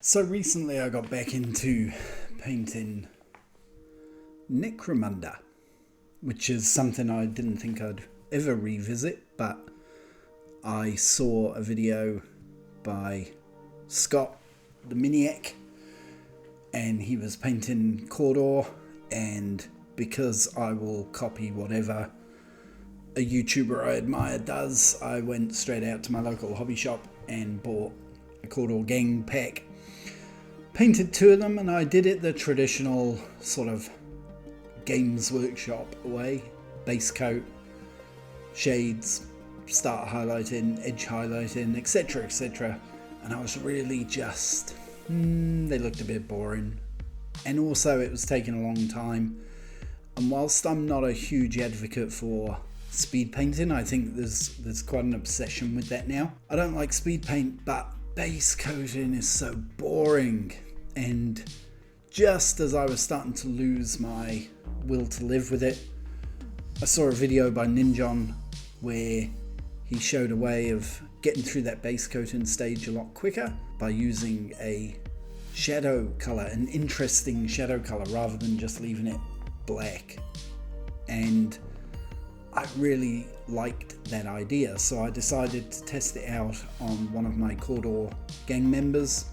So recently I got back into painting Necromunda, which is something I didn't think I'd ever revisit, but I saw a video by Scott the Miniac, and he was painting Cawdor, and because I will copy whatever a YouTuber I admire does, I went straight out to my local hobby shop and bought a Cawdor Gang pack. Painted two of them, and I did it the traditional sort of Games Workshop way. Base coat, shades, start highlighting, edge highlighting, etc, etc. And I was really just, they looked a bit boring. And also it was taking a long time. And whilst I'm not a huge advocate for speed painting, I think there's quite an obsession with that now. I don't like speed paint, but base coating is so boring. And just as I was starting to lose my will to live with it, I saw a video by Ninjon where he showed a way of getting through that base coating stage a lot quicker by using a shadow color, an interesting shadow color, rather than just leaving it black. And I really liked that idea, so I decided to test it out on one of my Cawdor Gang members.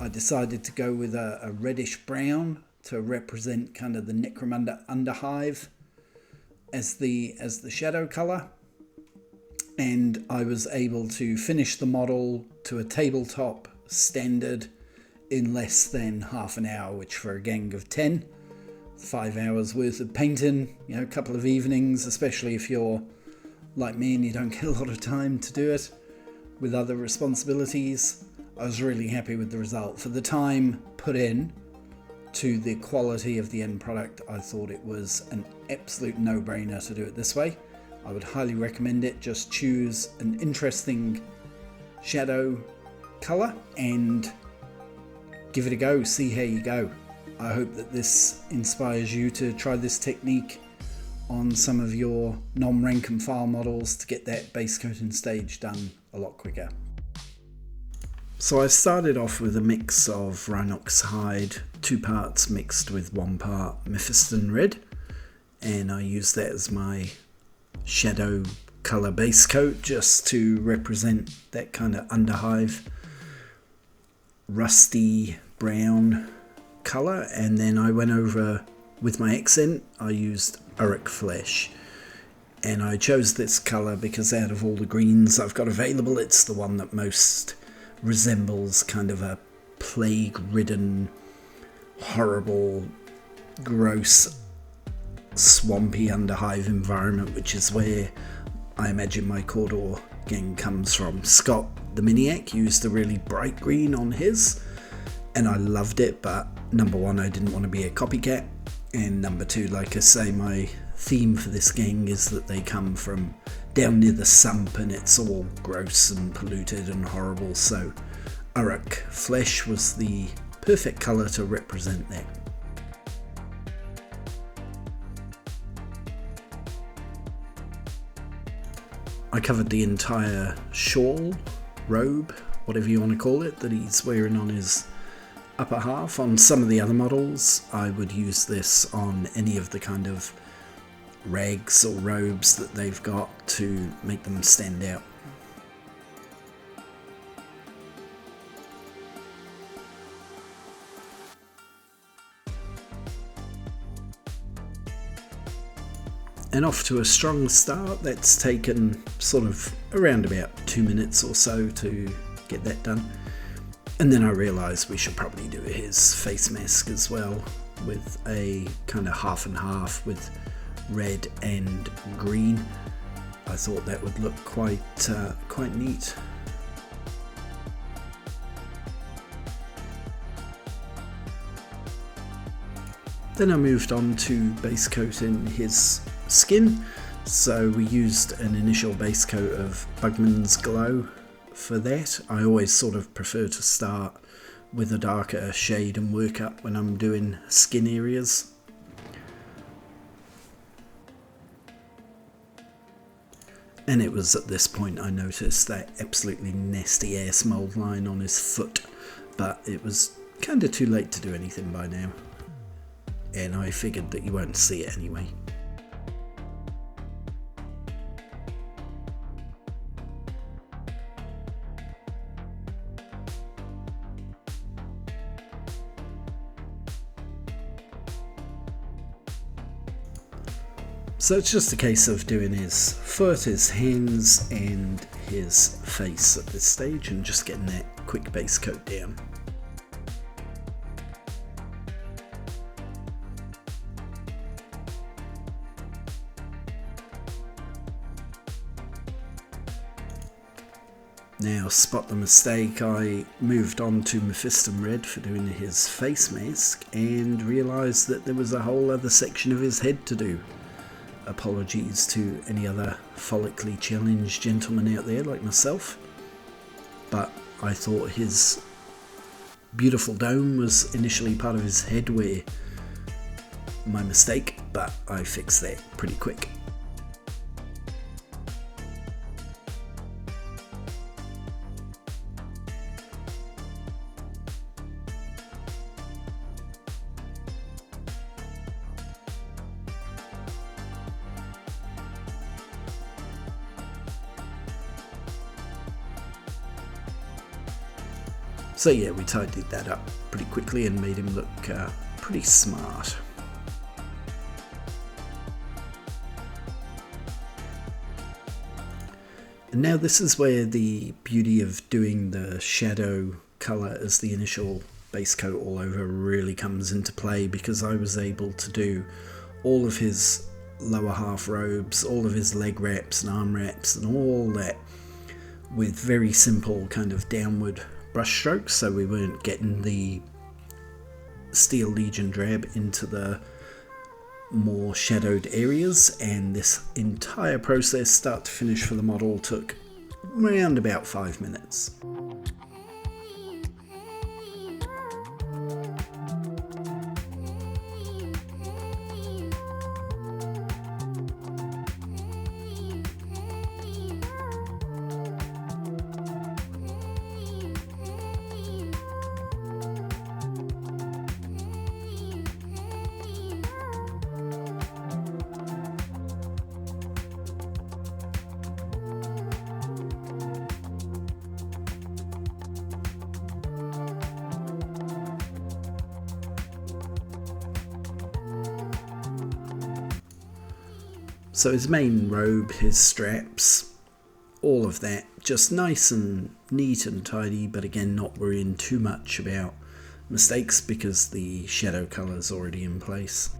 I decided to go with a reddish brown to represent kind of the Necromunda underhive as the shadow color, and I was able to finish the model to a tabletop standard in less than half an hour, which for a gang of 10, 5 hours worth of painting, a couple of evenings, especially if you're like me and you don't get a lot of time to do it with other responsibilities. I was really happy with the result. For the time put in to the quality of the end product, I thought it was an absolute no-brainer to do it this way. I would highly recommend it. Just choose an interesting shadow color and give it a go, see how you go. I hope that this inspires you to try this technique on some of your non-rank and file models to get that base coating stage done a lot quicker. So I started off with a mix of Rhinox hide, 2 parts mixed with 1 part Mephiston red, and I used that as my shadow color base coat just to represent that kind of underhive rusty brown color. And then I went over with my accent, I used Uruk flesh, and I chose this color because out of all the greens I've got available, it's the one that most resembles kind of a plague-ridden, horrible, gross, swampy underhive environment, which is where I imagine my Cawdor Gang comes from. Scott the Miniac used a really bright green on his, and I loved it, but number one, I didn't want to be a copycat, and number two, like I say, my theme for this gang is that they come from down near the sump and it's all gross and polluted and horrible, so Uruk flesh was the perfect colour to represent that. I covered the entire shawl, robe, whatever you want to call it, that he's wearing on his upper half. On some of the other models I would use this on any of the kind of rags or robes that they've got to make them stand out. And off to a strong start. That's taken sort of around about 2 minutes or so to get that done. And then I realised we should probably do his face mask as well, with a kind of half and half with red and green. I thought that would look quite neat. Then I moved on to base coating his skin. So we used an initial base coat of Bugman's Glow for that. I always sort of prefer to start with a darker shade and work up when I'm doing skin areas. And it was at this point I noticed that absolutely nasty ass mold line on his foot but it was kind of too late to do anything by now, and I figured that you won't see it anyway. So it's just a case of doing his foot, his hands and his face at this stage and just getting that quick base coat down. Now, spot the mistake, I moved on to Mephiston Red for doing his face mask and realised that there was a whole other section of his head to do. Apologies to any other follically challenged gentlemen out there like myself, but I thought his beautiful dome was initially part of his head, where my mistake, but I fixed that pretty quick. So yeah, we tidied that up pretty quickly and made him look pretty smart. And now this is where the beauty of doing the shadow colour as the initial base coat all over really comes into play, because I was able to do all of his lower half robes, all of his leg wraps and arm wraps and all that with very simple kind of downward brush strokes, so we weren't getting the Steel Legion drab into the more shadowed areas, and this entire process start to finish for the model took around about 5 minutes. So his main robe, his straps, all of that, just nice and neat and tidy, but again not worrying too much about mistakes because the shadow colour is already in place.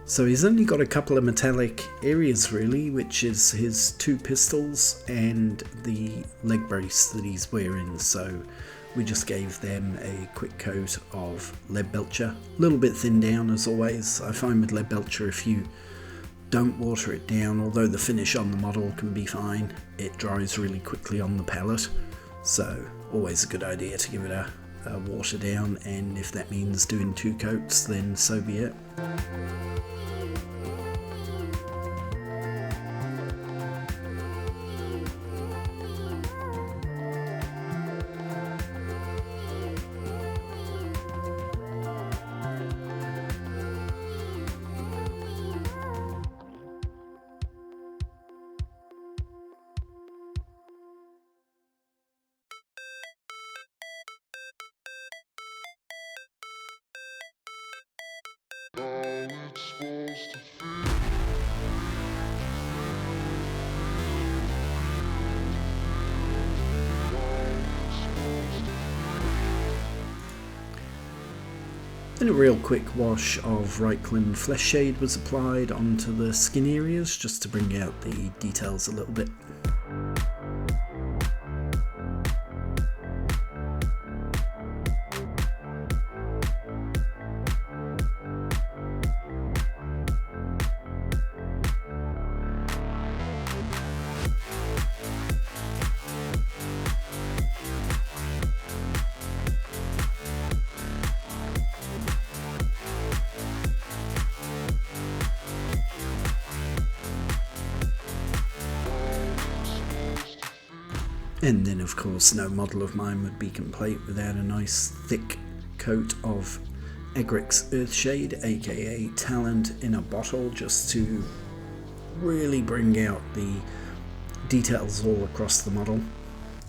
So he's only got a couple of metallic areas really, which is his 2 pistols and the leg brace that he's wearing, so we just gave them a quick coat of lead belcher. A little bit thin down as always. I find with lead belcher, if you don't water it down, although the finish on the model can be fine, it dries really quickly on the palette, so always a good idea to give it a water down, and if that means doing 2 coats then so be it. Then a real quick wash of Reichland Flesh Shade was applied onto the skin areas just to bring out the details a little bit. Then a real quick wash of Reichland Flesh Shade was applied onto the skin areas just to bring out the details a little bit. So And then of course no model of mine would be complete without a nice thick coat of Egrix Earthshade, aka Talent, in a bottle, just to really bring out the details all across the model.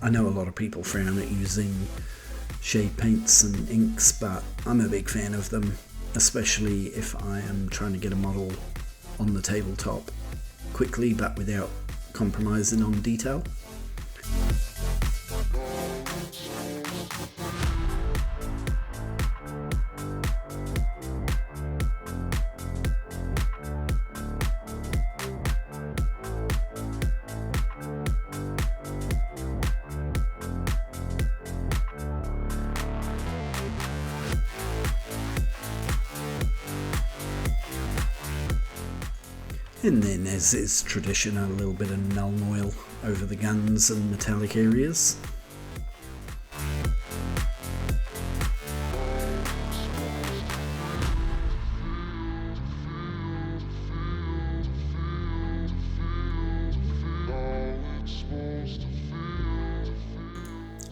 I know a lot of people frown at using shade paints and inks, but I'm a big fan of them, especially if I am trying to get a model on the tabletop quickly but without compromising on detail. And then, as is tradition, a little bit of Nuln Oil over the guns and metallic areas.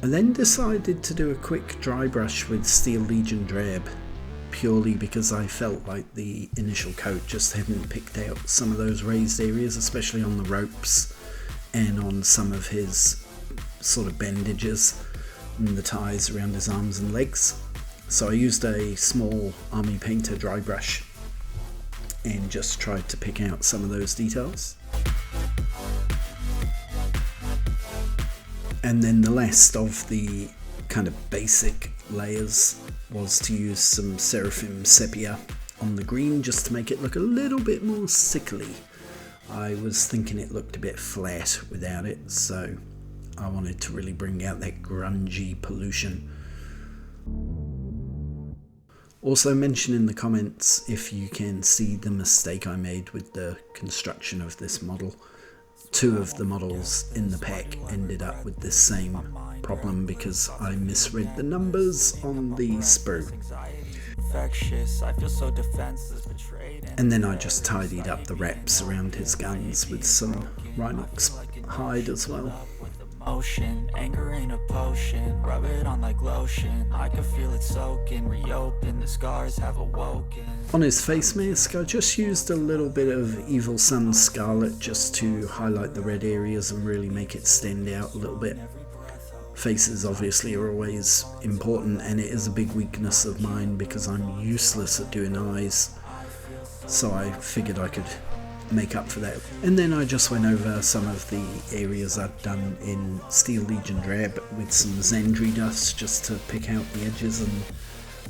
I then decided to do a quick dry brush with Steel Legion Drab, purely because I felt like the initial coat just hadn't picked out some of those raised areas, especially on the ropes and on some of his sort of bandages and the ties around his arms and legs. So I used a small Army Painter dry brush and just tried to pick out some of those details. And then the last of the kind of basic layers was to use some Seraphim Sepia on the green just to make it look a little bit more sickly. I was thinking it looked a bit flat without it, so I wanted to really bring out that grungy pollution. Also mention in the comments if you can see the mistake I made with the construction of this model. Two of the models in the pack ended up with this same problem because I misread the numbers on the sprue. And then I just tidied up the wraps around his guns with some Rhinox hide as well. Anger ain't a potion, rub it on like lotion. I can feel it soaking, reopen, the scars have awoken. On his face mask, I just used a little bit of Evil Sun Scarlet just to highlight the red areas and really make it stand out a little bit. Faces obviously are always important, and it is a big weakness of mine because I'm useless at doing eyes. So I figured I could make up for that. And then I just went over some of the areas I've done in Steel Legion Drab with some Xandri dust just to pick out the edges and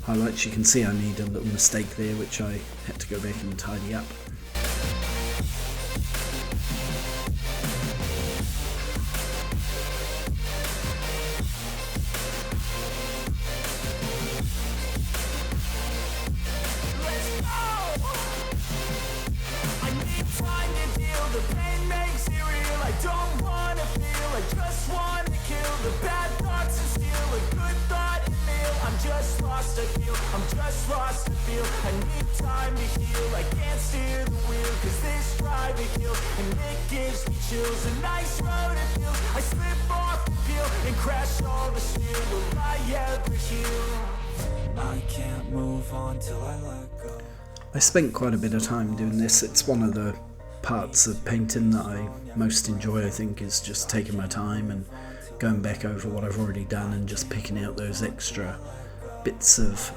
highlights. You can see I made a little mistake there which I had to go back and tidy up. I need time to heal, I can't steer the wheel, cause this drive it kills, and it gives me chills. A nice road it feels, I slip off the peel, and crash all the steel. Will I ever heal? I can't move on till I let go. I spent quite a bit of time doing this. It's one of the parts of painting that I most enjoy, I think, is just taking my time and going back over what I've already done and just picking out those extra bits of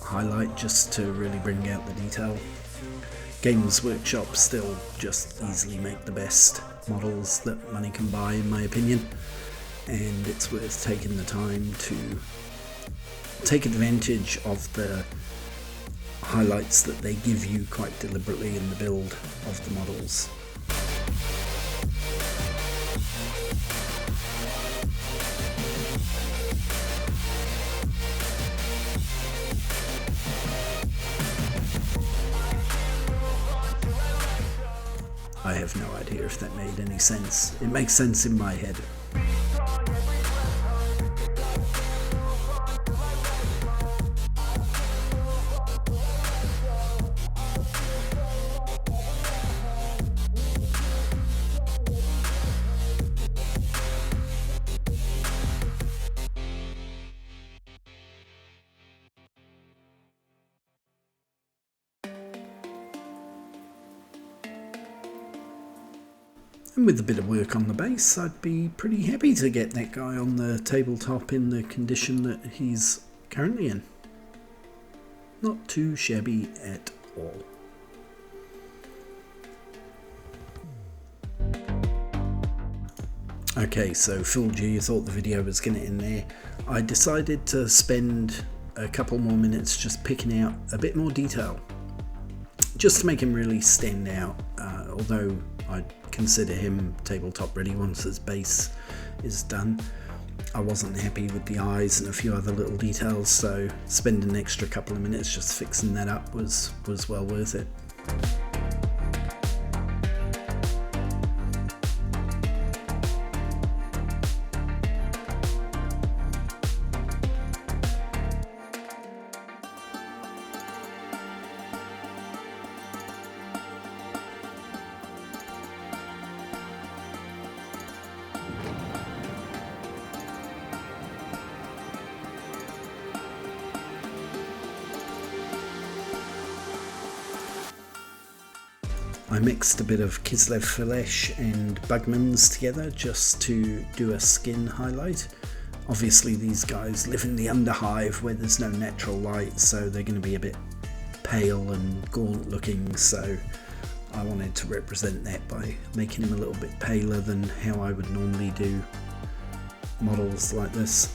highlight just to really bring out the detail. Games Workshop still just easily make the best models that money can buy, in my opinion, and it's worth taking the time to take advantage of the highlights that they give you quite deliberately in the build of the models. I have no idea if that made any sense. It makes sense in my head. And with a bit of work on the base, I'd be pretty happy to get that guy on the tabletop in the condition that he's currently in. Not too shabby at all. Okay, so fooled you thought the video was going to end there. I decided to spend a couple more minutes just picking out a bit more detail, just to make him really stand out, although I'd consider him tabletop ready once his base is done. I wasn't happy with the eyes and a few other little details, so spending an extra couple of minutes just fixing that up was well worth it. I mixed a bit of Kislev Filesh and Bugman's together just to do a skin highlight. Obviously these guys live in the underhive where there's no natural light, so they're going to be a bit pale and gaunt looking, so I wanted to represent that by making him a little bit paler than how I would normally do models like this.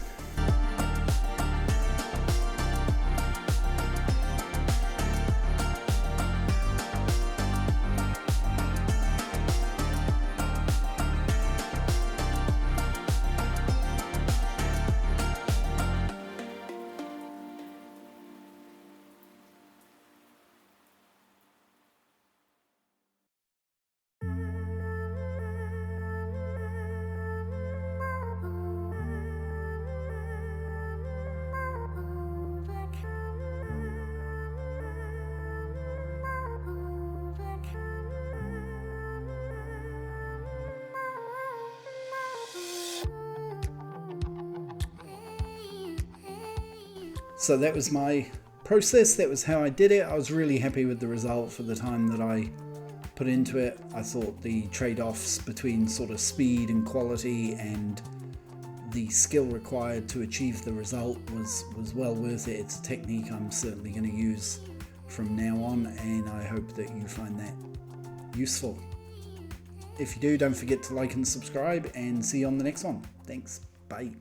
So that was my process, that was how I did it. I was really happy with the result for the time that I put into it. I thought the trade-offs between sort of speed and quality and the skill required to achieve the result was well worth it. It's a technique I'm certainly going to use from now on, and I hope that you find that useful. If you do, don't forget to like and subscribe, and see you on the next one. Thanks. Bye.